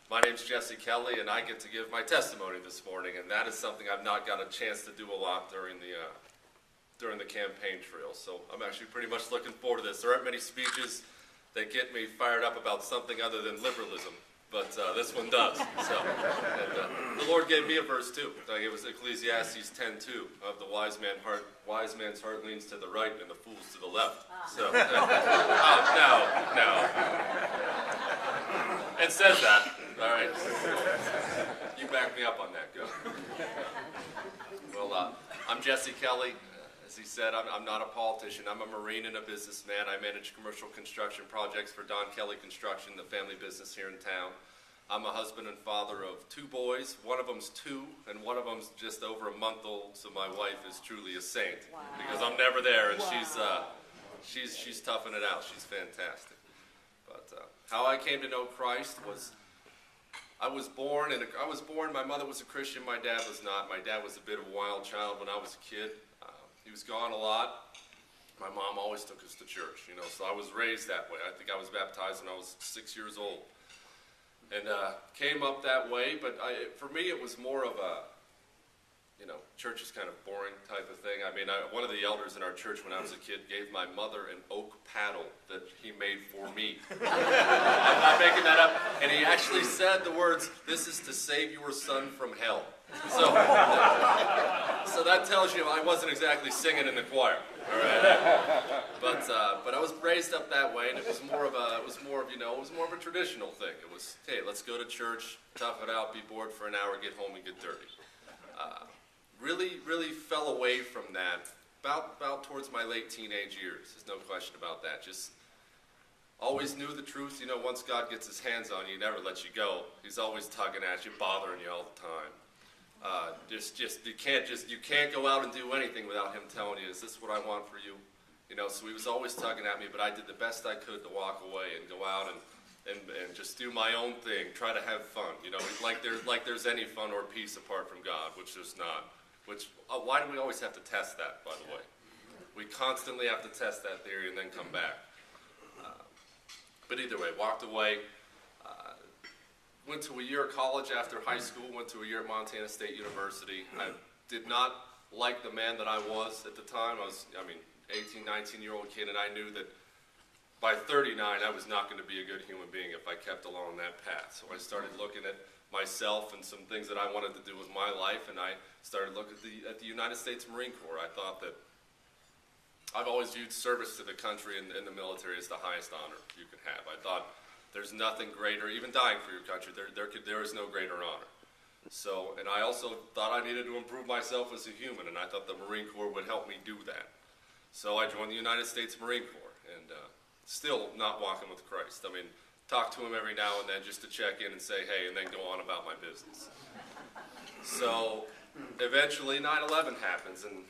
My name's Jesse Kelly, and I get to give my testimony this morning, and that is something I've not got a chance to do a lot during the campaign trail. So I'm actually pretty much looking forward to this. There aren't many speeches that get me fired up about something other than liberalism, but this one does. So, and, the Lord gave me a verse too. It was Ecclesiastes 10:2 of the wise man's heart leans to the right and the fool's to the left. So, no. It says that. All right. You back me up on that, go. Well, I'm Jesse Kelly. As he said, I'm not a politician. I'm a Marine and a businessman. I manage commercial construction projects for Don Kelly Construction, the family business here in town. I'm a husband and father of 2 boys. One of them's 2, and one of them's just over a month old, so my wife is truly a saint. Wow. Because I'm never there, and she's toughing it out. She's fantastic. But how I came to know Christ was, I was born, my mother was a Christian, my dad was not. My dad was a bit of a wild child when I was a kid. He was gone a lot. My mom always took us to church, so I was raised that way. I think I was baptized when I was 6 years old. And came up that way, but for me it was more of a, church is kind of boring type of thing. I mean, one of the elders in our church when I was a kid gave my mother an oak paddle that he made for me. I'm not making that up. And he actually said the words, "This is to save your son from hell." So that tells you I wasn't exactly singing in the choir. All right. But I was raised up that way, and it was more of a traditional thing. It was, hey, let's go to church, tough it out, be bored for an hour, get home and get dirty. Really fell away from that about towards my late teenage years. There's no question about that. Just always knew the truth. Once God gets his hands on you, he never lets you go. He's always tugging at you, bothering you all the time. You can't go out and do anything without him telling you, is this what I want for you? So he was always tugging at me, but I did the best I could to walk away and go out and just do my own thing, try to have fun. Like there's any fun or peace apart from God, which there's not. Why do we always have to test that, by the way? We constantly have to test that theory and then come back. But either way, walked away. Went to a year of college after high school, went to a year at Montana State University. I did not like the man that I was at the time. I was 18, 19-year-old kid, and I knew that by 39, I was not going to be a good human being if I kept along that path. So I started looking at myself and some things that I wanted to do with my life, and I started looking at the United States Marine Corps. I thought that I've always viewed service to the country and the military as the highest honor you can have. I thought there's nothing greater, even dying for your country, there is no greater honor. So, and I also thought I needed to improve myself as a human, and I thought the Marine Corps would help me do that. So I joined the United States Marine Corps, and still not walking with Christ. Talk to him every now and then just to check in and say, hey, and then go on about my business. So eventually 9/11 happens, and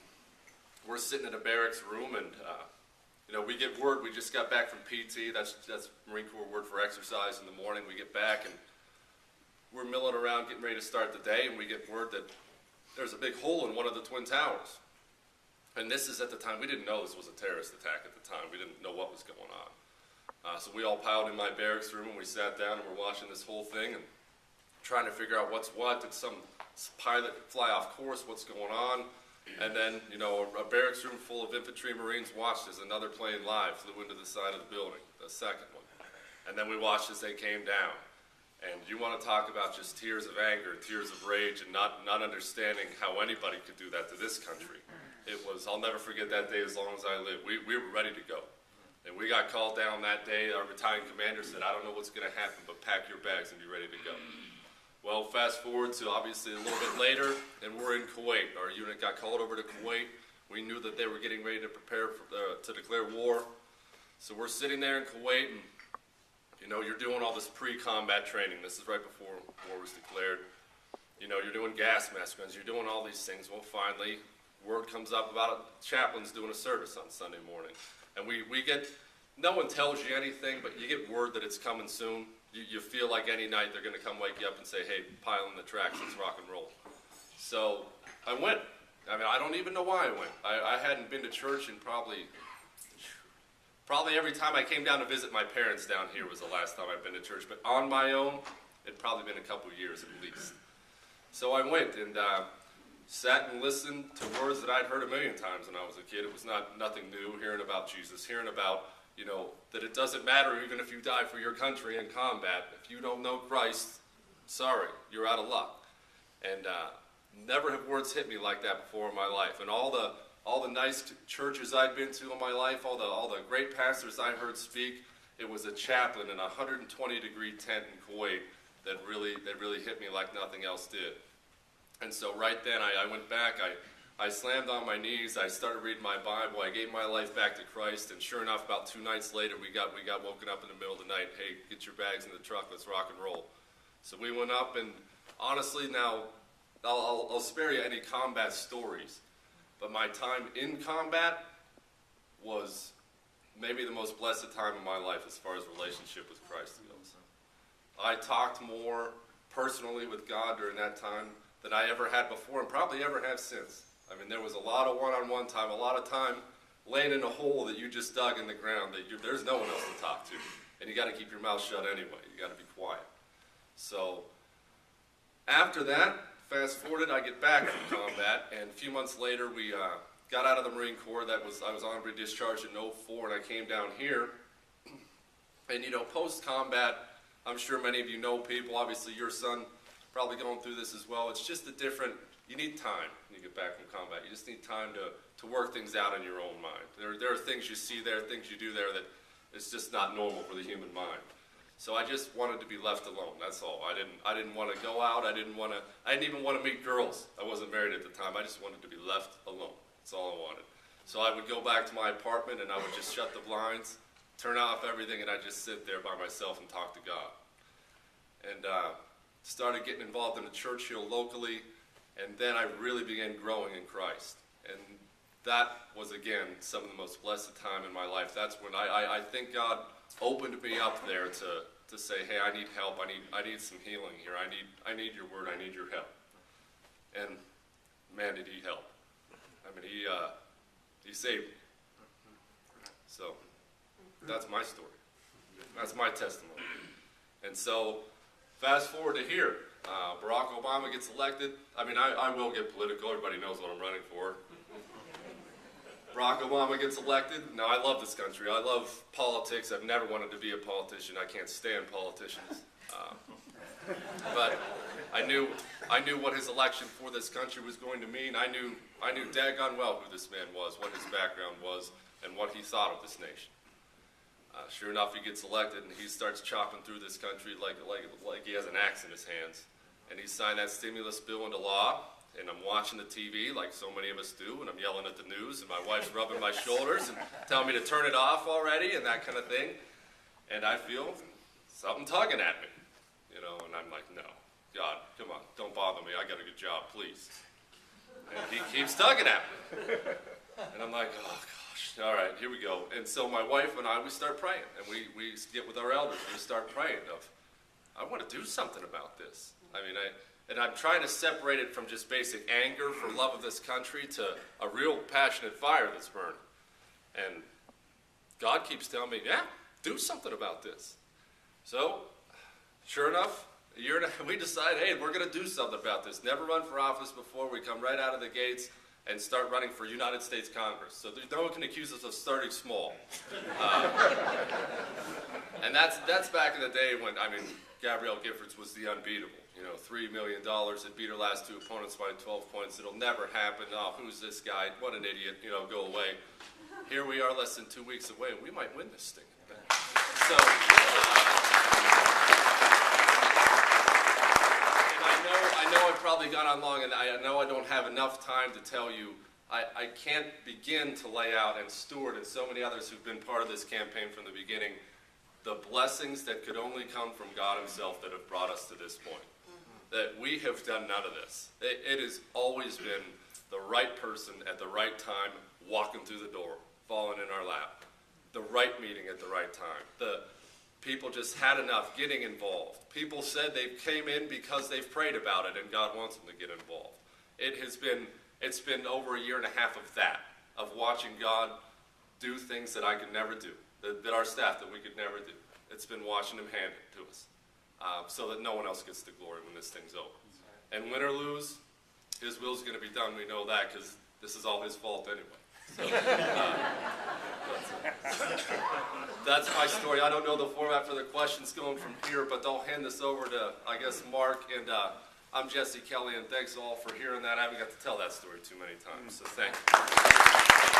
we're sitting in a barracks room, and we get word, we just got back from PT, that's Marine Corps word for exercise in the morning. We get back, and we're milling around getting ready to start the day, and we get word that there's a big hole in one of the Twin Towers. And this is at the time, we didn't know this was a terrorist attack at the time. We didn't know what was going on. So we all piled in my barracks room, and we sat down, and we're watching this whole thing, and trying to figure out what's what. Did some pilot fly off course? What's going on? And then, a barracks room full of infantry Marines watched as another plane live flew into the side of the building, the second one. And then we watched as they came down. And you want to talk about just tears of anger, tears of rage, and not understanding how anybody could do that to this country. It was, I'll never forget that day as long as I live. We were ready to go. And we got called down that day. Our battalion commander said, I don't know what's going to happen, but pack your bags and be ready to go. Well, fast forward to obviously a little bit later, and we're in Kuwait. Our unit got called over to Kuwait. We knew that they were getting ready to prepare to declare war. So we're sitting there in Kuwait, and you're doing all this pre-combat training. This is right before war was declared. You're doing gas mask runs. You're doing all these things. Well, finally, word comes up about a chaplain's doing a service on Sunday morning. And we get, no one tells you anything, but you get word that it's coming soon. You feel like any night they're going to come wake you up and say, hey, pile in the tracks, let's rock and roll. So I went. I don't even know why I went. I hadn't been to church in probably every time I came down to visit my parents down here was the last time I've been to church. But on my own, It'd probably been a couple years at least. So I went and sat and listened to words that I'd heard a million times when I was a kid. It was nothing new, hearing about Jesus, hearing about, that it doesn't matter even if you die for your country in combat. If you don't know Christ, sorry, you're out of luck. And never have words hit me like that before in my life. And all the nice churches I'd been to in my life, all the great pastors I heard speak, it was a chaplain in a 120-degree tent in Kuwait that really hit me like nothing else did. And so right then I went back, I slammed on my knees, I started reading my Bible, I gave my life back to Christ, and sure enough, about 2 nights later, we got woken up in the middle of the night. Hey, get your bags in the truck, let's rock and roll. So we went up, and honestly now, I'll spare you any combat stories, but my time in combat was maybe the most blessed time of my life as far as relationship with Christ goes. I talked more personally with God during that time than I ever had before and probably ever have since. I mean, there was a lot of one-on-one time, a lot of time laying in a hole that you just dug in the ground that there's no one else to talk to. And you got to keep your mouth shut anyway. You got to be quiet. So after that, fast forwarded, I get back from combat, and a few months later, we got out of the Marine Corps. I was honorably discharged in 2004, and I came down here. And post-combat, I'm sure many of you know people. Obviously, your son probably going through this as well. It's just you need time when you get back from combat. You just need time to work things out in your own mind. There are things you see there, things you do there that it's just not normal for the human mind. So I just wanted to be left alone, that's all. I didn't want to go out, I didn't even want to meet girls. I wasn't married at the time, I just wanted to be left alone. That's all I wanted. So I would go back to my apartment and I would just shut the blinds, turn off everything, and I'd just sit there by myself and talk to God. And started getting involved in a church here locally, and then I really began growing in Christ. And that was, again, some of the most blessed time in my life. That's when I think God opened me up there to say, hey, I need help. I need some healing here. I need your word. I need your help. And man, did he help. I mean, he saved me. So that's my story. That's my testimony. And so fast forward to here. Barack Obama gets elected. I mean, I will get political. Everybody knows what I'm running for. Barack Obama gets elected. Now, I love this country. I love politics. I've never wanted to be a politician. I can't stand politicians. But I knew what his election for this country was going to mean. I knew daggone well who this man was, what his background was, and what he thought of this nation. Sure enough, he gets elected, and he starts chopping through this country like he has an axe in his hands. And he signed that stimulus bill into law. And I'm watching the TV like so many of us do, and I'm yelling at the news, and my wife's rubbing my shoulders and telling me to turn it off already and that kind of thing. And I feel something tugging at me, and I'm like, no, God, come on, don't bother me. I got a good job, please. And he keeps tugging at me. And I'm like, oh, gosh, all right, here we go. And so my wife and I, we start praying, and we get with our elders, we start praying of, I want to do something about this. And I'm trying to separate it from just basic anger for love of this country to a real passionate fire that's burning. And God keeps telling me, yeah, do something about this. So, sure enough, a year and a half, we decide, hey, we're going to do something about this. Never run for office before. We come right out of the gates and start running for United States Congress. So no one can accuse us of starting small. And that's back in the day when, Gabrielle Giffords was the unbeatable. $3 million, it beat her last 2 opponents by 12 points. It'll never happen. Oh, who's this guy? What an idiot. Go away. Here we are less than 2 weeks away. We might win this thing. So, and I know I've probably gone on long, and I know I don't have enough time to tell you. I can't begin to lay out, and Stuart and so many others who've been part of this campaign from the beginning, the blessings that could only come from God himself that have brought us to this point. That we have done none of this. It has always been the right person at the right time walking through the door, falling in our lap. The right meeting at the right time. The people just had enough getting involved. People said they came in because they've prayed about it and God wants them to get involved. It's been over a year and a half of that, of watching God do things that I could never do, that our staff, that we could never do. It's been watching him hand it to us. so that no one else gets the glory when this thing's over. And win or lose, his will's going to be done. We know that because this is all his fault anyway. So, that's my story. I don't know the format for the questions going from here, but I'll hand this over to, I guess, Mark. And I'm Jesse Kelly, and thanks all for hearing that. I haven't got to tell that story too many times, so thank you.